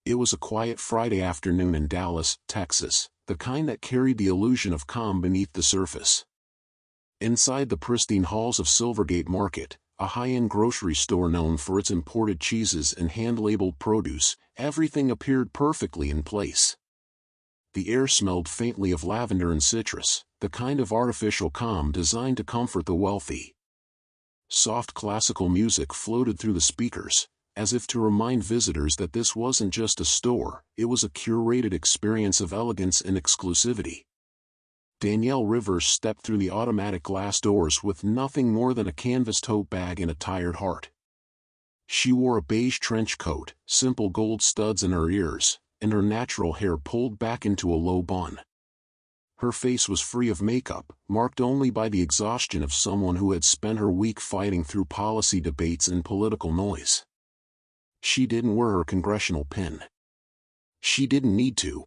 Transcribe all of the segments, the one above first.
It was a quiet Friday afternoon in Dallas, Texas, the kind that carried the illusion of calm beneath the surface. Inside the pristine halls of Silvergate Market, a high-end grocery store known for its imported cheeses and hand-labeled produce, everything appeared perfectly in place. The air smelled faintly of lavender and citrus, the kind of artificial calm designed to comfort the wealthy. Soft classical music floated through the speakers, as if to remind visitors that this wasn't just a store, it was a curated experience of elegance and exclusivity. Danielle Rivers stepped through the automatic glass doors with nothing more than a canvas tote bag and a tired heart. She wore a beige trench coat, simple gold studs in her ears, and her natural hair pulled back into a low bun. Her face was free of makeup, marked only by the exhaustion of someone who had spent her week fighting through policy debates and political noise. She didn't wear her congressional pin. She didn't need to.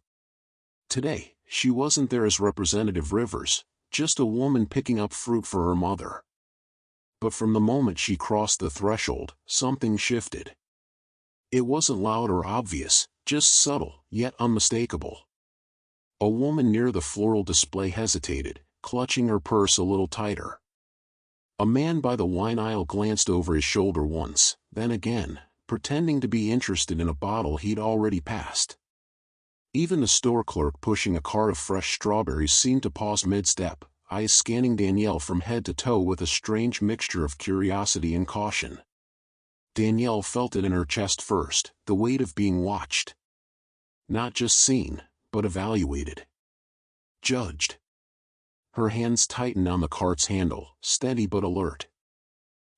Today, she wasn't there as Representative Rivers, just a woman picking up fruit for her mother. But from the moment she crossed the threshold, something shifted. It wasn't loud or obvious, just subtle, yet unmistakable. A woman near the floral display hesitated, clutching her purse a little tighter. A man by the wine aisle glanced over his shoulder once, then again, pretending to be interested in a bottle he'd already passed. Even the store clerk pushing a cart of fresh strawberries seemed to pause mid-step, eyes scanning Danielle from head to toe with a strange mixture of curiosity and caution. Danielle felt it in her chest first, the weight of being watched. Not just seen, but evaluated. Judged. Her hands tightened on the cart's handle, steady but alert.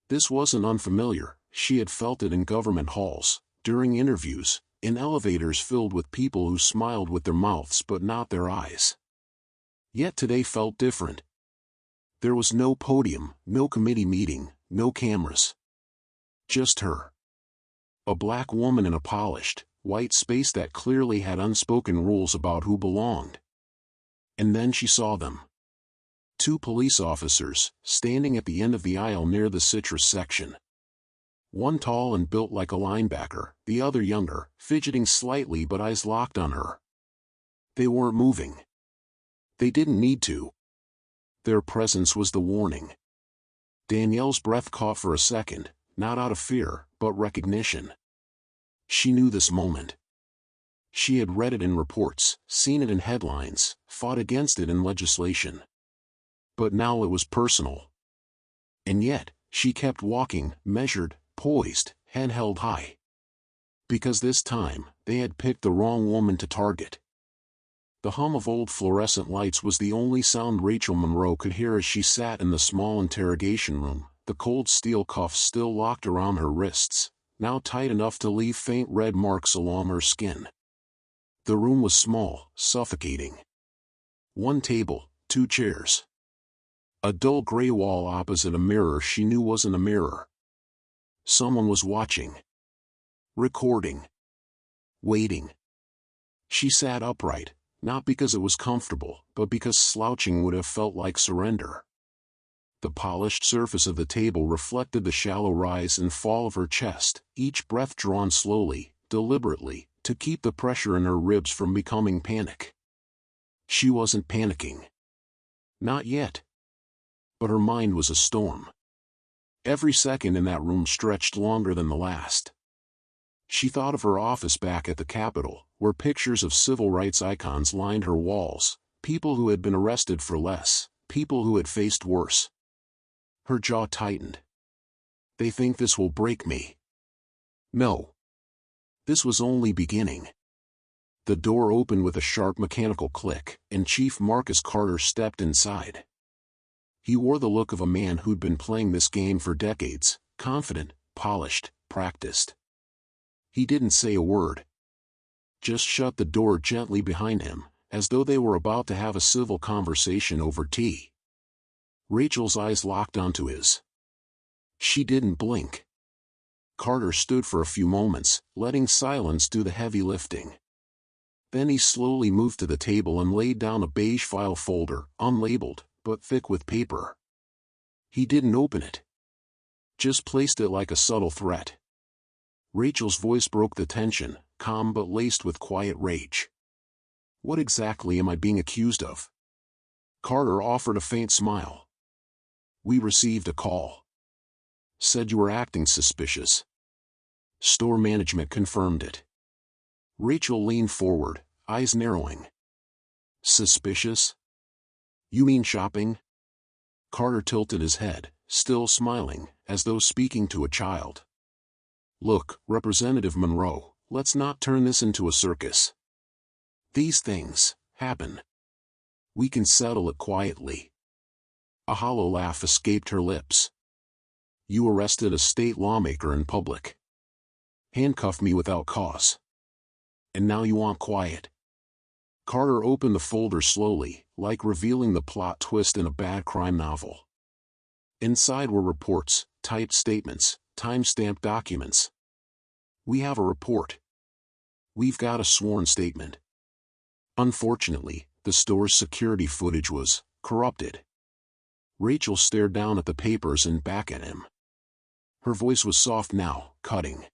This wasn't unfamiliar. She had felt it in government halls, during interviews, in elevators filled with people who smiled with their mouths but not their eyes. Yet today felt different. There was no podium, no committee meeting, no cameras. Just her. A black woman in a polished, white space that clearly had unspoken rules about who belonged. And then she saw them. 2 police officers, standing at the end of the aisle near the citrus section. One tall and built like a linebacker, the other younger, fidgeting slightly but eyes locked on her. They weren't moving. They didn't need to. Their presence was the warning. Danielle's breath caught for a second, not out of fear, but recognition. She knew this moment. She had read it in reports, seen it in headlines, fought against it in legislation. But now it was personal. And yet, she kept walking, measured, poised, head held high. Because this time, they had picked the wrong woman to target. The hum of old fluorescent lights was the only sound Rachel Monroe could hear as she sat in the small interrogation room, the cold steel cuffs still locked around her wrists, now tight enough to leave faint red marks along her skin. The room was small, suffocating. 1 table, 2 chairs. A dull gray wall opposite a mirror she knew wasn't a mirror. Someone was watching. Recording. Waiting. She sat upright, not because it was comfortable, but because slouching would have felt like surrender. The polished surface of the table reflected the shallow rise and fall of her chest, each breath drawn slowly, deliberately, to keep the pressure in her ribs from becoming panic. She wasn't panicking. Not yet. But her mind was a storm. Every second in that room stretched longer than the last. She thought of her office back at the Capitol, where pictures of civil rights icons lined her walls, people who had been arrested for less, people who had faced worse. Her jaw tightened. They think this will break me. No. This was only beginning. The door opened with a sharp mechanical click, and Chief Marcus Carter stepped inside. He wore the look of a man who'd been playing this game for decades, confident, polished, practiced. He didn't say a word. Just shut the door gently behind him, as though they were about to have a civil conversation over tea. Rachel's eyes locked onto his. She didn't blink. Carter stood for a few moments, letting silence do the heavy lifting. Then he slowly moved to the table and laid down a beige file folder, unlabeled, but thick with paper. He didn't open it. Just placed it like a subtle threat. Rachel's voice broke the tension, calm but laced with quiet rage. "What exactly am I being accused of?" Carter offered a faint smile. "We received a call. Said you were acting suspicious." Store management confirmed it. Rachel leaned forward, eyes narrowing. "Suspicious? You mean shopping?" Carter tilted his head, still smiling, as though speaking to a child. "Look, Representative Monroe, let's not turn this into a circus. These things happen. We can settle it quietly." A hollow laugh escaped her lips. "You arrested a state lawmaker in public. Handcuffed me without cause. And now you want quiet." Carter opened the folder slowly, like revealing the plot twist in a bad crime novel. Inside were reports, typed statements, time-stamped documents. "We have a report. We've got a sworn statement." Unfortunately, the store's security footage was corrupted. Rachel stared down at the papers and back at him. Her voice was soft now, cutting.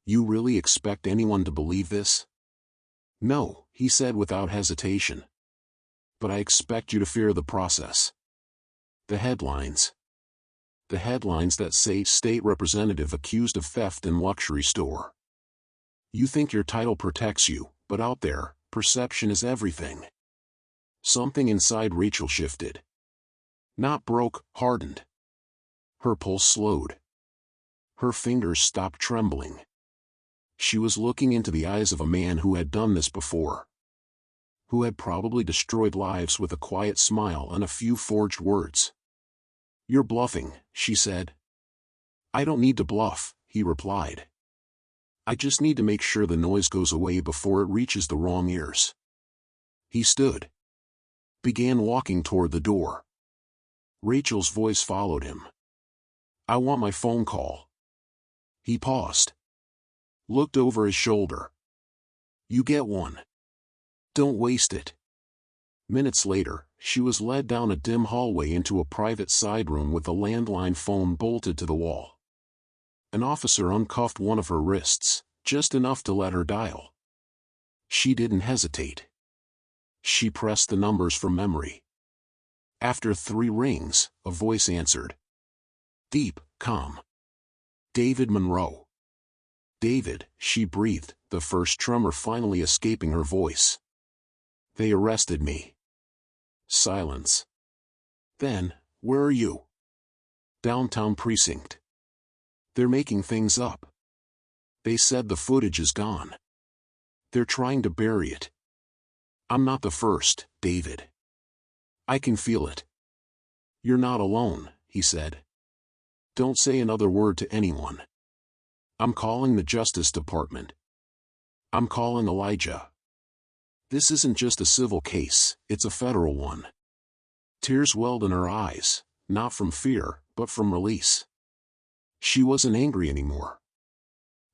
"You really expect anyone to believe this?" "No," he said without hesitation. "But I expect you to fear the process. The headlines. The headlines that say state representative accused of theft in luxury store. You think your title protects you, but out there, perception is everything." Something inside Rachel shifted. Not broke, hardened. Her pulse slowed. Her fingers stopped trembling. She was looking into the eyes of a man who had done this before. Who had probably destroyed lives with a quiet smile and a few forged words. "You're bluffing," she said. "I don't need to bluff," he replied. "I just need to make sure the noise goes away before it reaches the wrong ears." He stood. Began walking toward the door. Rachel's voice followed him. "I want my phone call." He paused. Looked over his shoulder. "You get one. Don't waste it." Minutes later, she was led down a dim hallway into a private side room with a landline phone bolted to the wall. An officer uncuffed one of her wrists, just enough to let her dial. She didn't hesitate. She pressed the numbers from memory. After 3 rings, a voice answered. Deep, calm. "David Monroe." "David," she breathed, the first tremor finally escaping her voice. "They arrested me." Silence. Then, "Where are you?" "Downtown precinct." "They're making things up. They said the footage is gone. They're trying to bury it." "I'm not the first, David. I can feel it." "You're not alone," he said. "Don't say another word to anyone. I'm calling the Justice Department. I'm calling Elijah. This isn't just a civil case, it's a federal one." Tears welled in her eyes, not from fear, but from release. She wasn't angry anymore.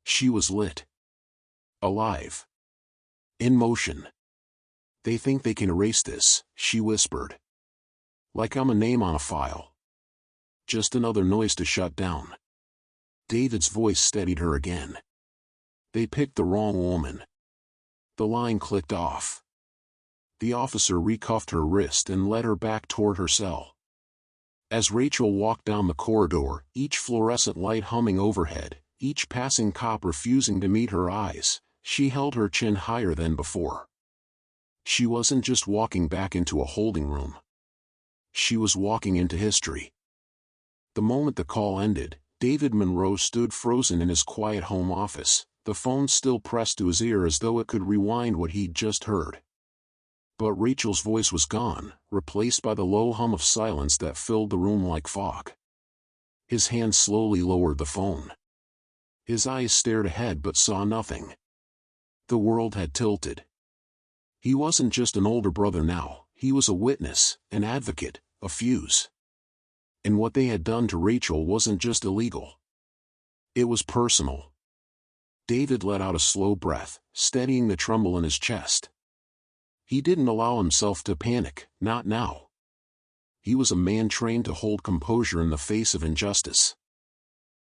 She was lit. Alive. In motion. "They think they can erase this," she whispered. "Like I'm a name on a file. Just another noise to shut down." David's voice steadied her again. "They picked the wrong woman." The line clicked off. The officer recuffed her wrist and led her back toward her cell. As Rachel walked down the corridor, each fluorescent light humming overhead, each passing cop refusing to meet her eyes, she held her chin higher than before. She wasn't just walking back into a holding room. She was walking into history. The moment the call ended, David Monroe stood frozen in his quiet home office, the phone still pressed to his ear as though it could rewind what he'd just heard. But Rachel's voice was gone, replaced by the low hum of silence that filled the room like fog. His hand slowly lowered the phone. His eyes stared ahead but saw nothing. The world had tilted. He wasn't just an older brother now, he was a witness, an advocate, a fuse. And what they had done to Rachel wasn't just illegal. It was personal. David let out a slow breath, steadying the tremble in his chest. He didn't allow himself to panic, not now. He was a man trained to hold composure in the face of injustice.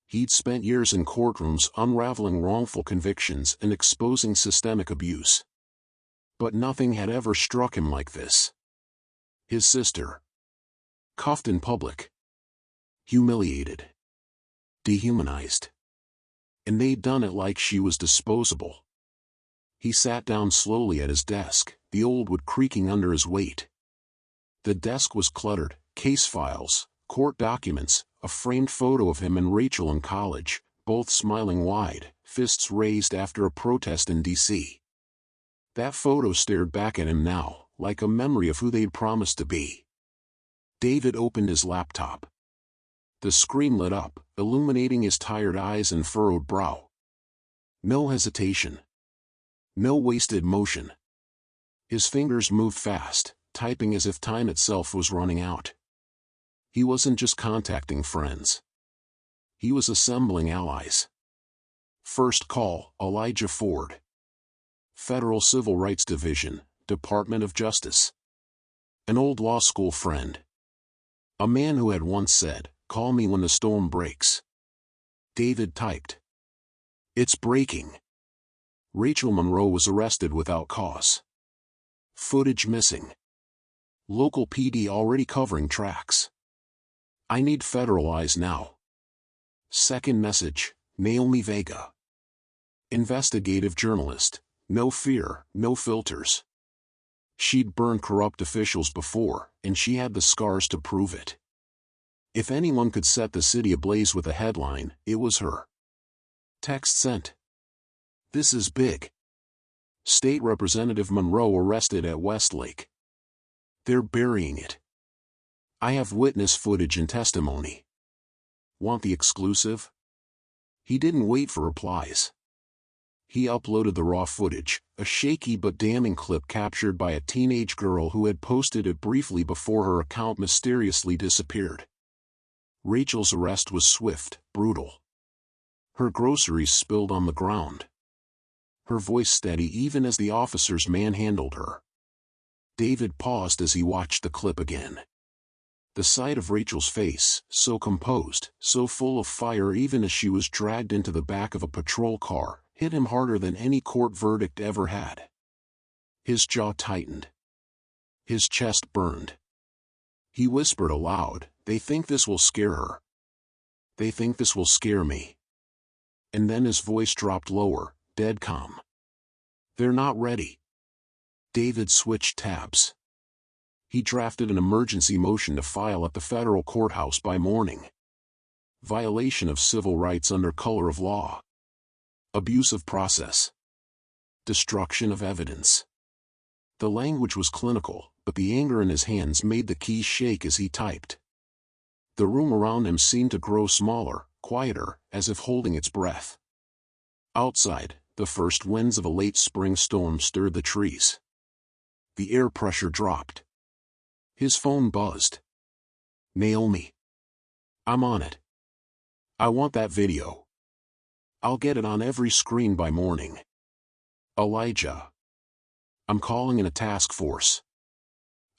He'd spent years in courtrooms unraveling wrongful convictions and exposing systemic abuse. But nothing had ever struck him like this. His sister. Cuffed in public. Humiliated. Dehumanized. And they'd done it like she was disposable. He sat down slowly at his desk, the old wood creaking under his weight. The desk was cluttered, case files, court documents, a framed photo of him and Rachel in college, both smiling wide, fists raised after a protest in D.C. That photo stared back at him now, like a memory of who they'd promised to be. David opened his laptop. The screen lit up, illuminating his tired eyes and furrowed brow. No hesitation. No wasted motion. His fingers moved fast, typing as if time itself was running out. He wasn't just contacting friends. He was assembling allies. First call, Elijah Ford. Federal Civil Rights Division, Department of Justice. An old law school friend. A man who had once said, "Call me when the storm breaks." David typed. It's breaking. Rachel Monroe was arrested without cause. Footage missing. Local PD already covering tracks. I need federal eyes now. Second message, Naomi Vega. Investigative journalist, no fear, no filters. She'd burned corrupt officials before, and she had the scars to prove it. If anyone could set the city ablaze with a headline, it was her. Text sent. This is big. State Representative Monroe arrested at Westlake. They're burying it. I have witness footage and testimony. Want the exclusive? He didn't wait for replies. He uploaded the raw footage, a shaky but damning clip captured by a teenage girl who had posted it briefly before her account mysteriously disappeared. Rachel's arrest was swift, brutal. Her groceries spilled on the ground. Her voice steady even as the officers manhandled her. David paused as he watched the clip again. The sight of Rachel's face, so composed, so full of fire even as she was dragged into the back of a patrol car, hit him harder than any court verdict ever had. His jaw tightened. His chest burned. He whispered aloud, "They think this will scare her. They think this will scare me." And then his voice dropped lower, dead calm. They're not ready. David switched tabs. He drafted an emergency motion to file at the federal courthouse by morning. Violation of civil rights under color of law. Abuse of process. Destruction of evidence. The language was clinical, but the anger in his hands made the keys shake as he typed. The room around him seemed to grow smaller, quieter, as if holding its breath. Outside, the first winds of a late spring storm stirred the trees. The air pressure dropped. His phone buzzed. Naomi. I'm on it. I want that video. I'll get it on every screen by morning. Elijah. I'm calling in a task force.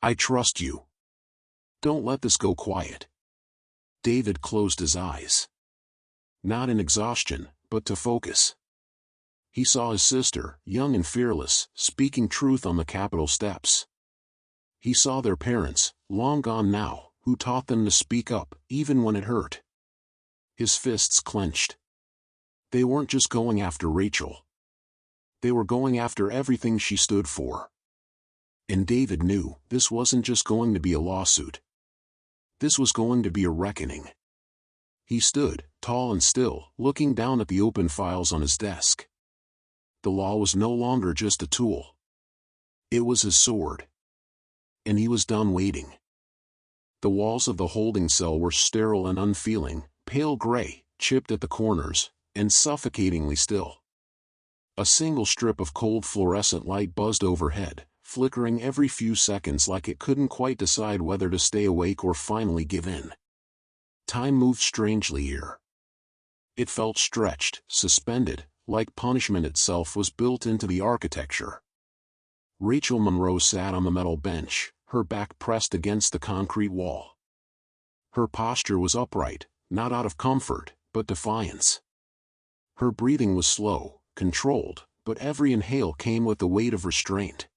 I trust you. Don't let this go quiet. David closed his eyes. Not in exhaustion, but to focus. He saw his sister, young and fearless, speaking truth on the Capitol steps. He saw their parents, long gone now, who taught them to speak up, even when it hurt. His fists clenched. They weren't just going after Rachel. They were going after everything she stood for. And David knew this wasn't just going to be a lawsuit. This was going to be a reckoning. He stood, tall and still, looking down at the open files on his desk. The law was no longer just a tool. It was his sword. And he was done waiting. The walls of the holding cell were sterile and unfeeling, pale gray, chipped at the corners, and suffocatingly still. A single strip of cold fluorescent light buzzed overhead, flickering every few seconds like it couldn't quite decide whether to stay awake or finally give in. Time moved strangely here. It felt stretched, suspended, like punishment itself was built into the architecture. Rachel Monroe sat on the metal bench, her back pressed against the concrete wall. Her posture was upright, not out of comfort, but defiance. Her breathing was slow, controlled, but every inhale came with the weight of restraint.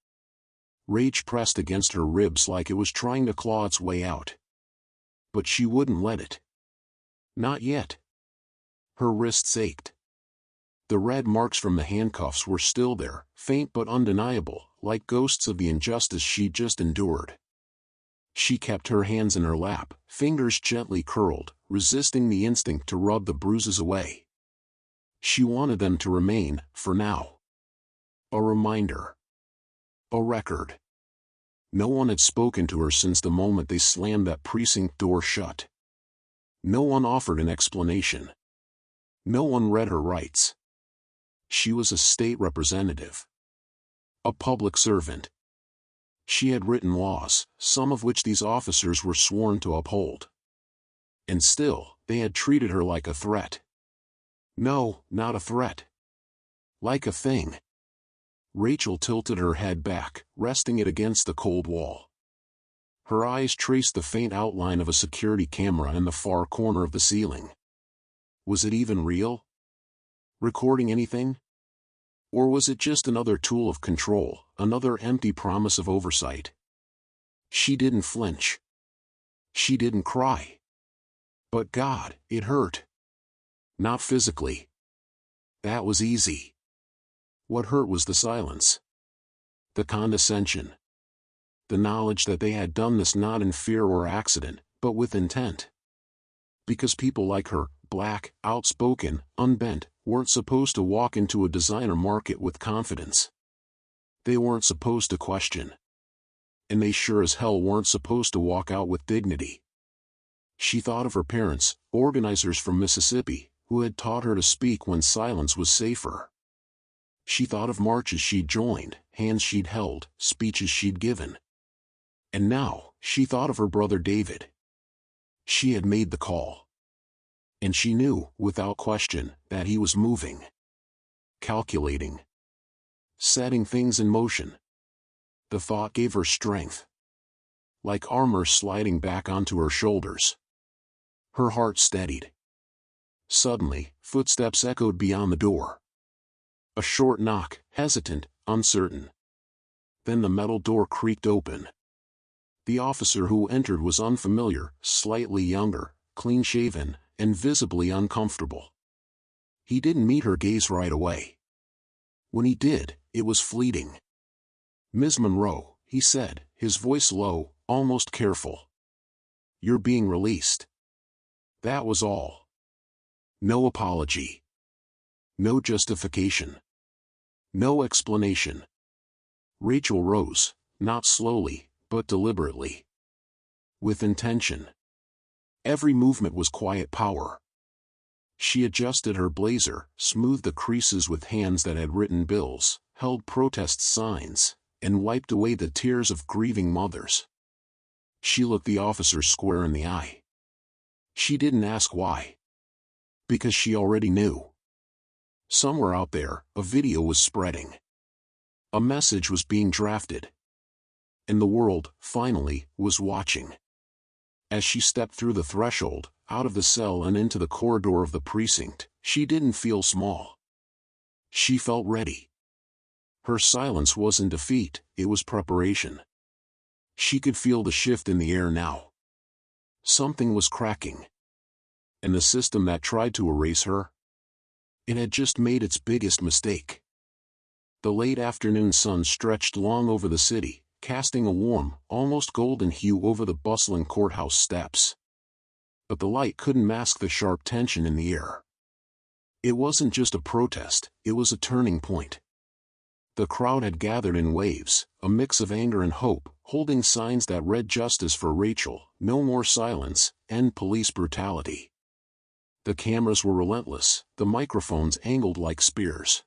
Rage pressed against her ribs like it was trying to claw its way out. But she wouldn't let it. Not yet. Her wrists ached. The red marks from the handcuffs were still there, faint but undeniable, like ghosts of the injustice she'd just endured. She kept her hands in her lap, fingers gently curled, resisting the instinct to rub the bruises away. She wanted them to remain, for now. A reminder. A record. No one had spoken to her since the moment they slammed that precinct door shut. No one offered an explanation. No one read her rights. She was a state representative. A public servant. She had written laws, some of which these officers were sworn to uphold. And still, they had treated her like a threat. No, not a threat. Like a thing. Rachel tilted her head back, resting it against the cold wall. Her eyes traced the faint outline of a security camera in the far corner of the ceiling. Was it even real? Recording anything? Or was it just another tool of control, another empty promise of oversight? She didn't flinch. She didn't cry. But God, it hurt. Not physically. That was easy. What hurt was the silence. The condescension. The knowledge that they had done this not in fear or accident, but with intent. Because people like her, black, outspoken, unbent, weren't supposed to walk into a designer market with confidence. They weren't supposed to question. And they sure as hell weren't supposed to walk out with dignity. She thought of her parents, organizers from Mississippi, who had taught her to speak when silence was safer. She thought of marches she'd joined, hands she'd held, speeches she'd given. And now, she thought of her brother David. She had made the call. And she knew, without question, that he was moving. Calculating. Setting things in motion. The thought gave her strength. Like armor sliding back onto her shoulders. Her heart steadied. Suddenly, footsteps echoed beyond the door. A short knock, hesitant, uncertain. Then the metal door creaked open. The officer who entered was unfamiliar, slightly younger, clean-shaven, and visibly uncomfortable. He didn't meet her gaze right away. When he did, it was fleeting. "Ms. Monroe," he said, his voice low, almost careful. "You're being released." That was all. No apology. No justification. No explanation. Rachel rose, not slowly, but deliberately. With intention. Every movement was quiet power. She adjusted her blazer, smoothed the creases with hands that had written bills, held protest signs, and wiped away the tears of grieving mothers. She looked the officer square in the eye. She didn't ask why. Because she already knew. Somewhere out there, a video was spreading. A message was being drafted. And the world, finally, was watching. As she stepped through the threshold, out of the cell and into the corridor of the precinct, she didn't feel small. She felt ready. Her silence wasn't defeat, it was preparation. She could feel the shift in the air now. Something was cracking. And the system that tried to erase her? It had just made its biggest mistake. The late afternoon sun stretched long over the city, casting a warm, almost golden hue over the bustling courthouse steps. But the light couldn't mask the sharp tension in the air. It wasn't just a protest, it was a turning point. The crowd had gathered in waves, a mix of anger and hope, holding signs that read justice for Rachel, no more silence, end police brutality. The cameras were relentless, the microphones angled like spears.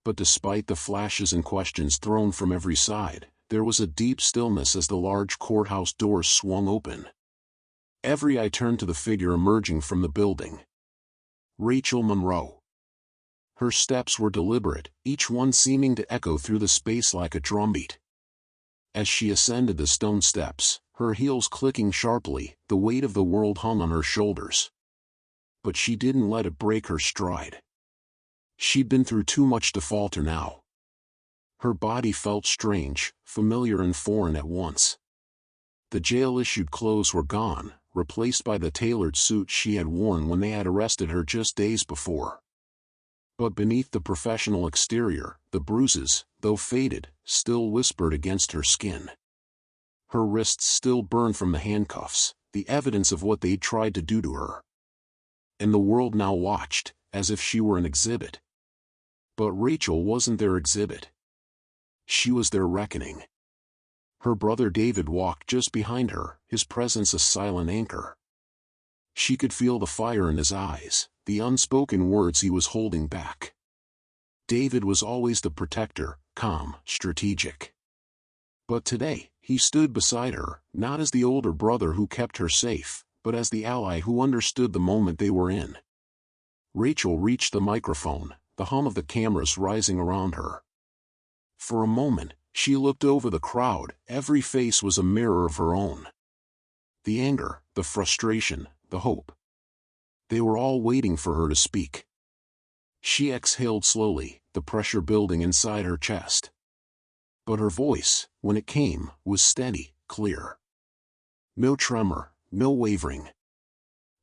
But despite the flashes and questions thrown from every side, there was a deep stillness as the large courthouse doors swung open. Every eye turned to the figure emerging from the building. Rachel Monroe. Her steps were deliberate, each one seeming to echo through the space like a drumbeat. As she ascended the stone steps, her heels clicking sharply, the weight of the world hung on her shoulders. But she didn't let it break her stride. She'd been through too much to falter now. Her body felt strange, familiar and foreign at once. The jail-issued clothes were gone, replaced by the tailored suit she had worn when they had arrested her just days before. But beneath the professional exterior, the bruises, though faded, still whispered against her skin. Her wrists still burned from the handcuffs, the evidence of what they'd tried to do to her. And the world now watched, as if she were an exhibit. But Rachel wasn't their exhibit. She was their reckoning. Her brother David walked just behind her, his presence a silent anchor. She could feel the fire in his eyes, the unspoken words he was holding back. David was always the protector, calm, strategic. But today, he stood beside her, not as the older brother who kept her safe, but as the ally who understood the moment they were in. Rachel reached the microphone, the hum of the cameras rising around her. For a moment, she looked over the crowd, every face was a mirror of her own. The anger, the frustration, the hope. They were all waiting for her to speak. She exhaled slowly, the pressure building inside her chest. But her voice, when it came, was steady, clear. No tremor, no wavering.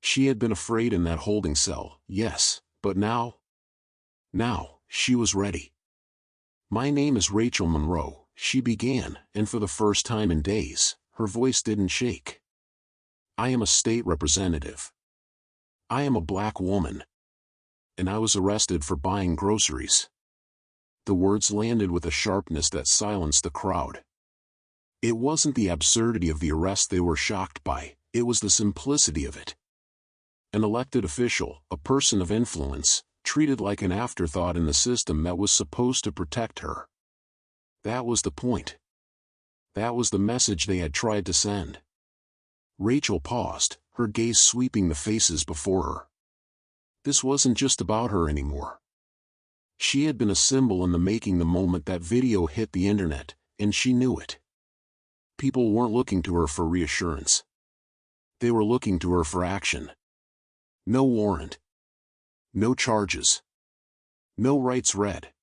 She had been afraid in that holding cell, yes, but now? Now, she was ready. "My name is Rachel Monroe," she began, and for the first time in days, her voice didn't shake. "I am a state representative. I am a black woman. And I was arrested for buying groceries." The words landed with a sharpness that silenced the crowd. It wasn't the absurdity of the arrest they were shocked by, it was the simplicity of it. An elected official, a person of influence, treated like an afterthought in the system that was supposed to protect her. That was the point. That was the message they had tried to send. Rachel paused, her gaze sweeping the faces before her. This wasn't just about her anymore. She had been a symbol in the making the moment that video hit the internet, and she knew it. People weren't looking to her for reassurance. They were looking to her for action. No warrant. No charges. No rights read.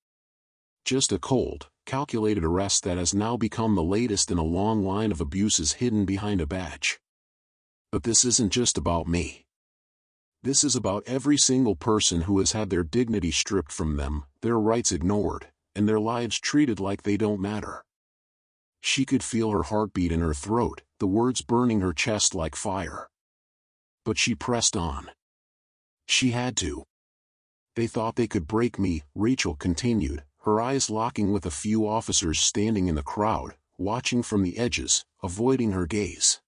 Just a cold, calculated arrest that has now become the latest in a long line of abuses hidden behind a badge. But this isn't just about me. This is about every single person who has had their dignity stripped from them, their rights ignored, and their lives treated like they don't matter. She could feel her heartbeat in her throat, the words burning her chest like fire. But she pressed on. She had to. "They thought they could break me," Rachel continued, her eyes locking with a few officers standing in the crowd, watching from the edges, avoiding her gaze.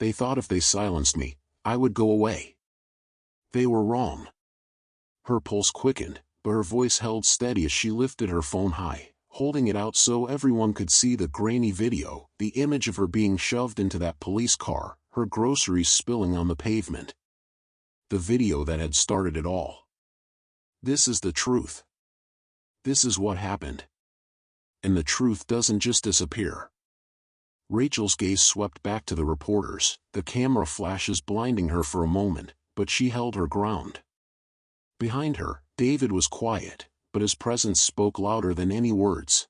"They thought if they silenced me, I would go away. They were wrong." Her pulse quickened, but her voice held steady as she lifted her phone high, holding it out so everyone could see the grainy video, the image of her being shoved into that police car, her groceries spilling on the pavement. The video that had started it all. This is the truth. This is what happened. And the truth doesn't just disappear. Rachel's gaze swept back to the reporters, the camera flashes blinding her for a moment, but she held her ground. Behind her, David was quiet, but his presence spoke louder than any words.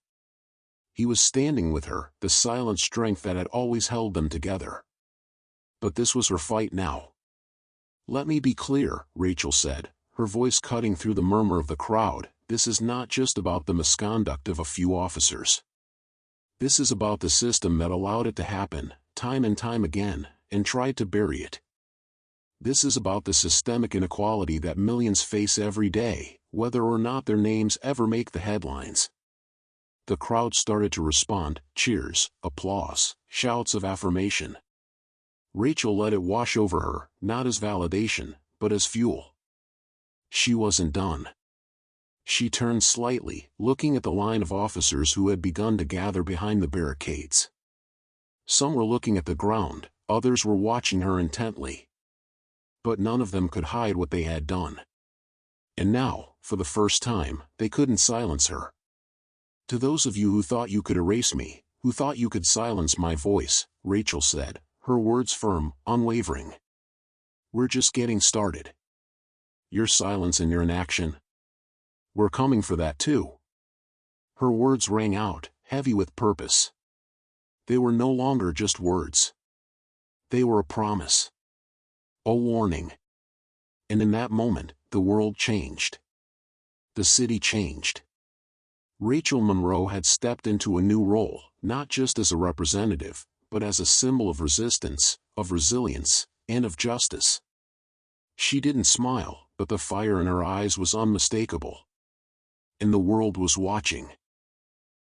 He was standing with her, the silent strength that had always held them together. But this was her fight now. "Let me be clear," Rachel said, her voice cutting through the murmur of the crowd, "this is not just about the misconduct of a few officers. This is about the system that allowed it to happen, time and time again, and tried to bury it. This is about the systemic inequality that millions face every day, whether or not their names ever make the headlines." The crowd started to respond, cheers, applause, shouts of affirmation. Rachel let it wash over her, not as validation, but as fuel. She wasn't done. She turned slightly, looking at the line of officers who had begun to gather behind the barricades. Some were looking at the ground, others were watching her intently. But none of them could hide what they had done. And now, for the first time, they couldn't silence her. "To those of you who thought you could erase me, who thought you could silence my voice," Rachel said, her words firm, unwavering. "We're just getting started. your silence and your inaction. We're coming for that too. Her words rang out, heavy with purpose. They were no longer just words. They were a promise. A warning. And in that moment, the world changed. The city changed. Rachel Monroe had stepped into a new role, not just as a representative, but as a symbol of resistance, of resilience, and of justice. She didn't smile, but the fire in her eyes was unmistakable. And the world was watching.